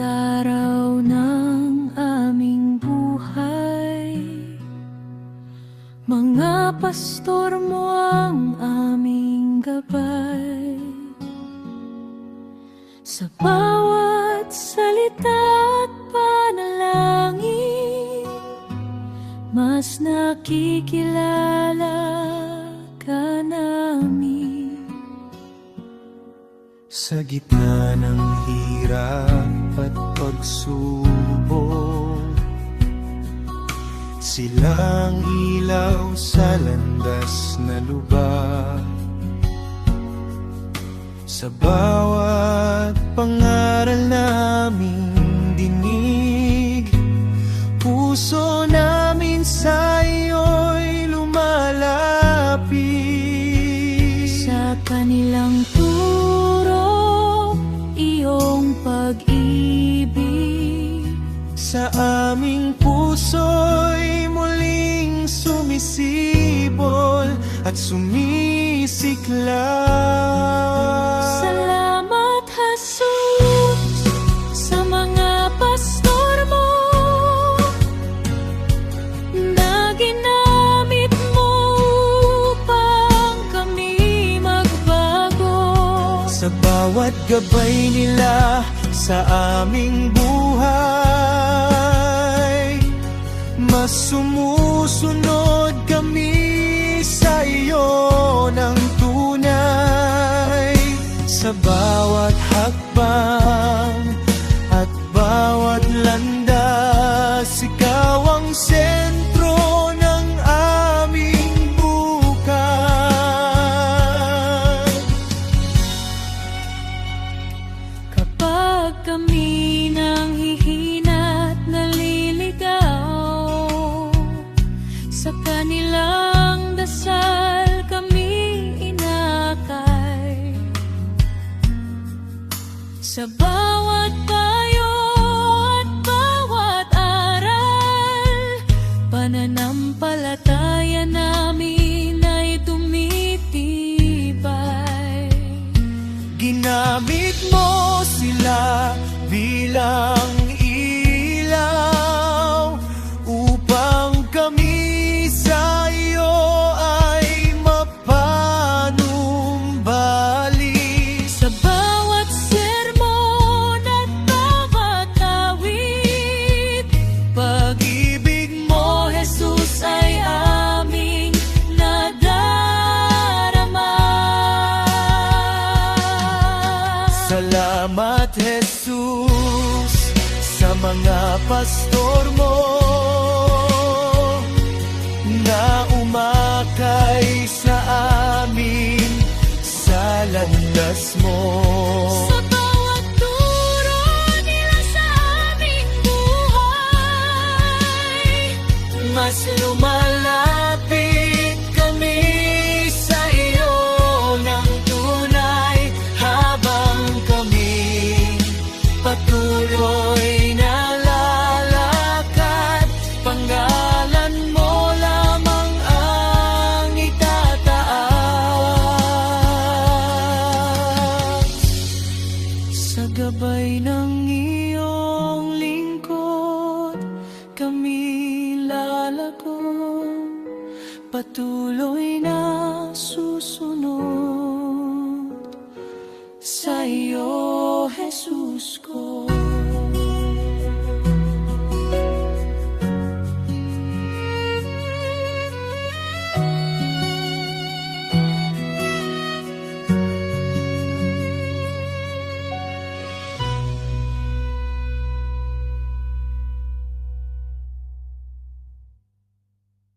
araw ng aming buhay, mga pastor mo ang aming gabay. Sa bawat salita at panalangin, mas nakikilala ka namin. Sa gitna ng hirap at pagsubok, silang ilaw sa landas na lubak. Sa bawat pangaral naming dinig, puso namin sa iyo'y lumalapit. Sa kanilang turo, iyong pag-ibig, sa aming puso'y muling sumisibol at sumisiklab. Salamat, Jesus, sa mga pastor mo na ginamit mo upang kami magbago. Sa bawat gabay nila sa aming buhay, mas sumusunod kami sa iyo ng tunay. Sa bawat hakbang at bawat landas, ikaw ang sentro ng aming buhay. Kapag kami nanghihina't naliligaw, sa kanilang dasal kami inakay. Sa bawat payo at bawat aral, pananampalataya namin ay tumitibay. Ginamit mo sila bilang ilaw upang kami sa iyo ay mapanumbalik. Sa bawat sermon at bawat awit, pag-ibig mo, Jesus, ay aming nadarama. Salamat, Jesus, sa mga pastor mo na umakay sa amin sa landas mo. Sa bawat turo nila sa aming buhay, Mas lumalapit kami sa iyo ng tunay, habang kami patuloy na lalakad. Pangalan mo lamang ang itataas. Sa gabay ng iyong lingkod, kami lalago, patuloy na susunod sa iyo, Jesus ko.